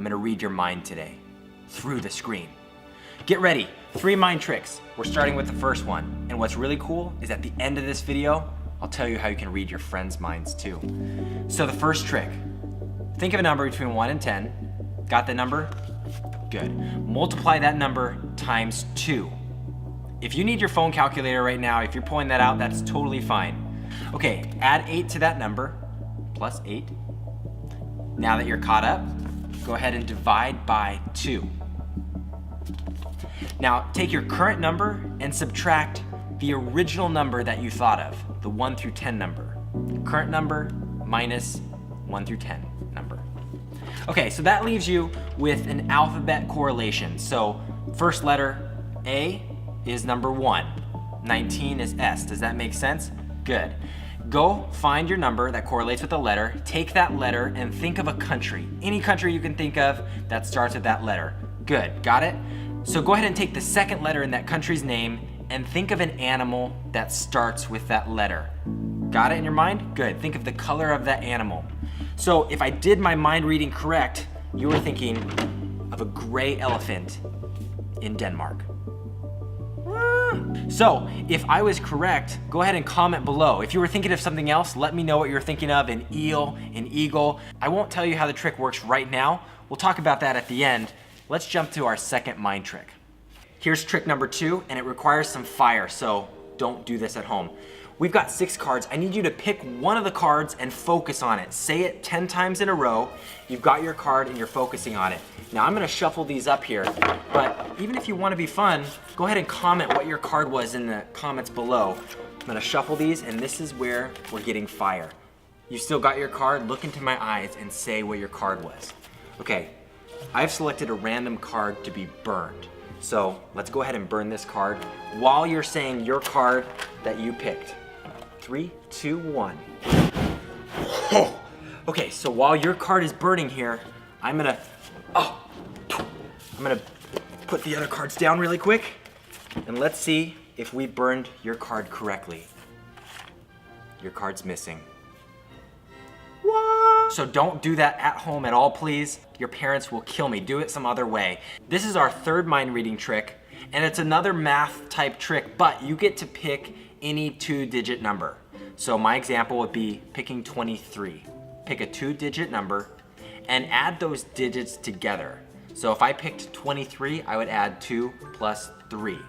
gonna read your mind today through the screen. Get ready, 3 mind tricks. We're starting with the first one. And what's really cool is at the end of this video, I'll tell you how you can read your friends' minds too. So the first trick, think of a number between 1 and 10. Got the number? Good. Multiply that number times 2. If you need your phone calculator right now, if you're pulling that out, that's totally fine. Okay, add 8 to that number, plus 8. Now that you're caught up, go ahead and divide by 2. Now take your current number and subtract the original number that you thought of, the 1 through 10 number. Current number minus 1 through 10 number. Okay, so that leaves you with an alphabet correlation. So first letter A is number 1, 19 is S. Does that make sense? Good. Go find your number that correlates with the letter, take that letter and think of a country. Any country you can think of that starts with that letter. Good, got it? So go ahead and take the second letter in that country's name and think of an animal that starts with that letter. Got it in your mind? Good, think of the color of that animal. So if I did my mind reading correct, you were thinking of a gray elephant in Denmark. So if I was correct, go ahead and comment below. If you were thinking of something else, let me know what you're thinking of, an eel, an eagle. I won't tell you how the trick works right now. We'll talk about that at the end. Let's jump to our second mind trick. Here's trick number 2, and it requires some fire, so don't do this at home. We've got 6 cards. I need you to pick one of the cards and focus on it. Say it 10 times in a row. You've got your card and you're focusing on it. Now I'm gonna shuffle these up here, but even if you wanna be fun, go ahead and comment what your card was in the comments below. I'm gonna shuffle these, and this is where we're getting fire. You still got your card? Look into my eyes and say what your card was. Okay, I've selected a random card to be burned. So let's go ahead and burn this card while you're saying your card that you picked. 3, 2, 1. Okay, so while your card is burning here, I'm gonna put the other cards down really quick, and let's see if we burned your card correctly. Your card's missing. What? So don't do that at home at all, please. Your parents will kill me. Do it some other way. This is our third mind reading trick, and it's another math type trick, but you get to pick any 2-digit number. So my example would be picking 23. Pick a 2-digit number and add those digits together. So if I picked 23, I would add 2 plus 3.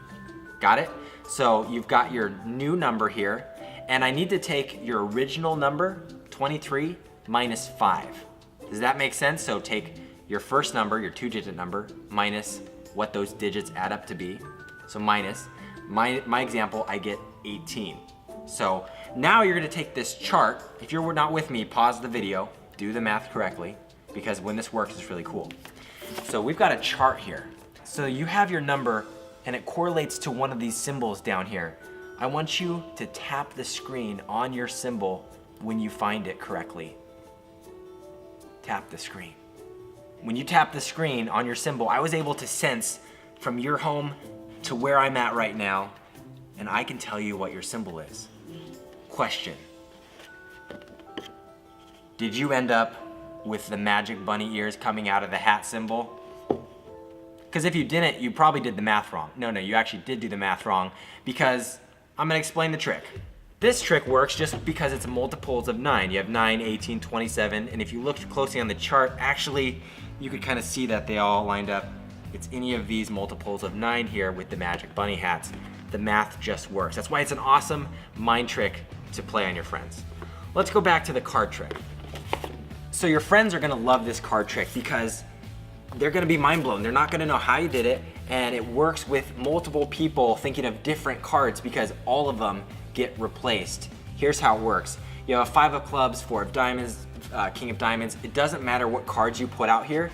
Got it? So you've got your new number here, and I need to take your original number, 23, minus 5. Does that make sense? So take your first number, your 2-digit number, minus what those digits add up to be. So minus, my example, I get 18. So now you're gonna take this chart. If you're not with me, pause the video, do the math correctly, because when this works, it's really cool. So we've got a chart here. So you have your number and it correlates to one of these symbols down here. I want you to tap the screen on your symbol when you find it correctly. Tap the screen. When you tap the screen on your symbol, I was able to sense from your home to where I'm at right now, and I can tell you what your symbol is. Question. Did you end up with the magic bunny ears coming out of the hat symbol? Because if you didn't, you probably did the math wrong. No, you actually did do the math wrong, because I'm gonna explain the trick. This trick works just because it's multiples of 9. You have 9, 18, 27, and if you looked closely on the chart, actually, you could kind of see that they all lined up. It's any of these multiples of 9 here with the magic bunny hats. The math just works. That's why it's an awesome mind trick to play on your friends. Let's go back to the card trick. So your friends are gonna love this card trick because they're gonna be mind blown. They're not gonna know how you did it, and it works with multiple people thinking of different cards because all of them get replaced. Here's how it works. You have a 5 of clubs, 4 of diamonds, king of diamonds. It doesn't matter what cards you put out here,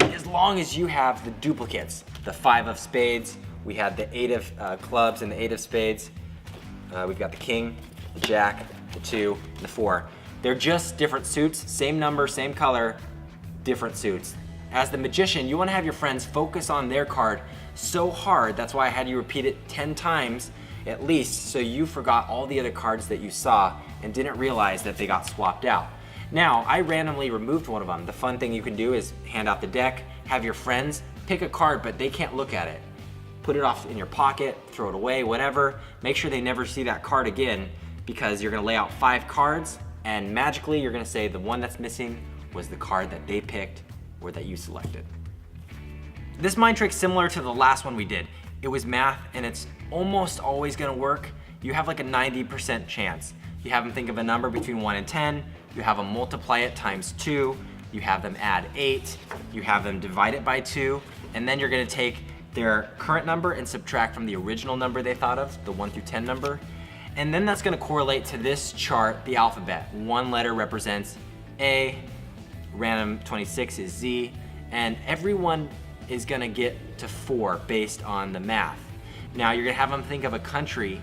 as long as you have the duplicates. The 5 of spades, we had the 8 of clubs and the 8 of spades. We've got the king, the jack, the 2, and the 4. They're just different suits, same number, same color, different suits. As the magician, you wanna have your friends focus on their card so hard, that's why I had you repeat it 10 times at least, so you forgot all the other cards that you saw and didn't realize that they got swapped out. Now, I randomly removed one of them. The fun thing you can do is hand out the deck, have your friends pick a card, but they can't look at it. Put it off in your pocket, throw it away, whatever. Make sure they never see that card again, because you're gonna lay out 5 cards, and magically you're gonna say the one that's missing was the card that they picked or that you selected. This mind trick's similar to the last one we did. It was math, and it's almost always gonna work. You have like a 90% chance. You have them think of a number between 1 and 10, you have them multiply it times 2, you have them add 8, you have them divide it by 2, and then you're gonna take their current number and subtract from the original number they thought of, the 1 through 10 number. And then that's gonna correlate to this chart, the alphabet. One letter represents A, random 26 is Z, and everyone is gonna get to 4 based on the math. Now you're gonna have them think of a country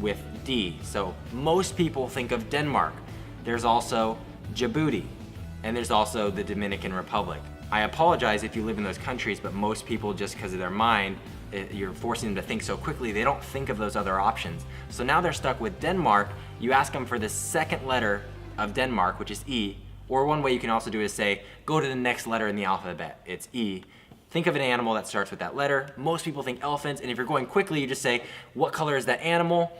with D. So most people think of Denmark. There's also Djibouti, and there's also the Dominican Republic. I apologize if you live in those countries, but most people, just because of their mind, you're forcing them to think so quickly, they don't think of those other options. So now they're stuck with Denmark. You ask them for the second letter of Denmark, which is E, or one way you can also do it is say, go to the next letter in the alphabet, it's E. Think of an animal that starts with that letter. Most people think elephants, and if you're going quickly, you just say, what color is that animal?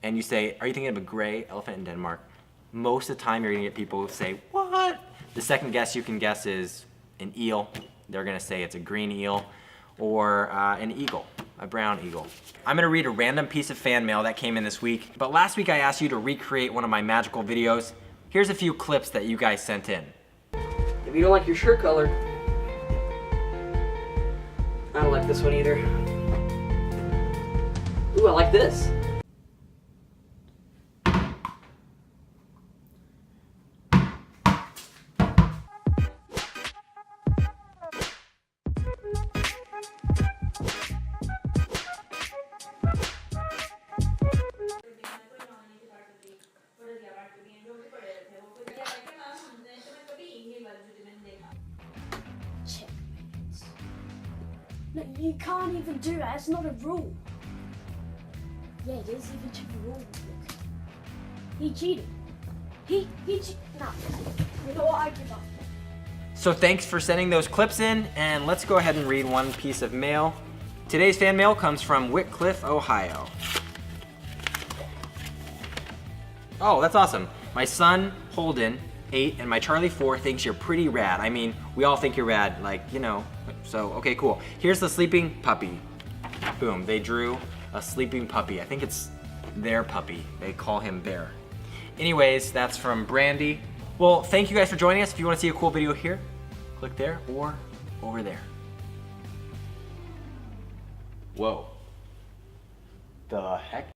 And you say, are you thinking of a gray elephant in Denmark? Most of the time you're gonna get people who say, what? The second guess you can guess is an eel. They're gonna say it's a green eel, or an eagle, a brown eagle. I'm gonna read a random piece of fan mail that came in this week, but last week I asked you to recreate one of my magical videos. Here's a few clips that you guys sent in. If you don't like your shirt color, I don't like this one either. Ooh, I like this. No, you can't even do that. It's not a rule. Yeah, it is. Even to the rule book. He cheated. He cheated. No. You know what? I give up. So thanks for sending those clips in, and let's go ahead and read one piece of mail. Today's fan mail comes from Whitcliffe, Ohio. Oh, that's awesome. My son, Holden, 8, and my Charlie, 4, thinks you're pretty rad. I mean, we all think you're rad, like, you know. So, okay, cool. Here's the sleeping puppy. Boom, they drew a sleeping puppy. I think it's their puppy. They call him Bear. Anyways, that's from Brandy. Well, thank you guys for joining us. If you want to see a cool video here, click there or over there. Whoa. The heck?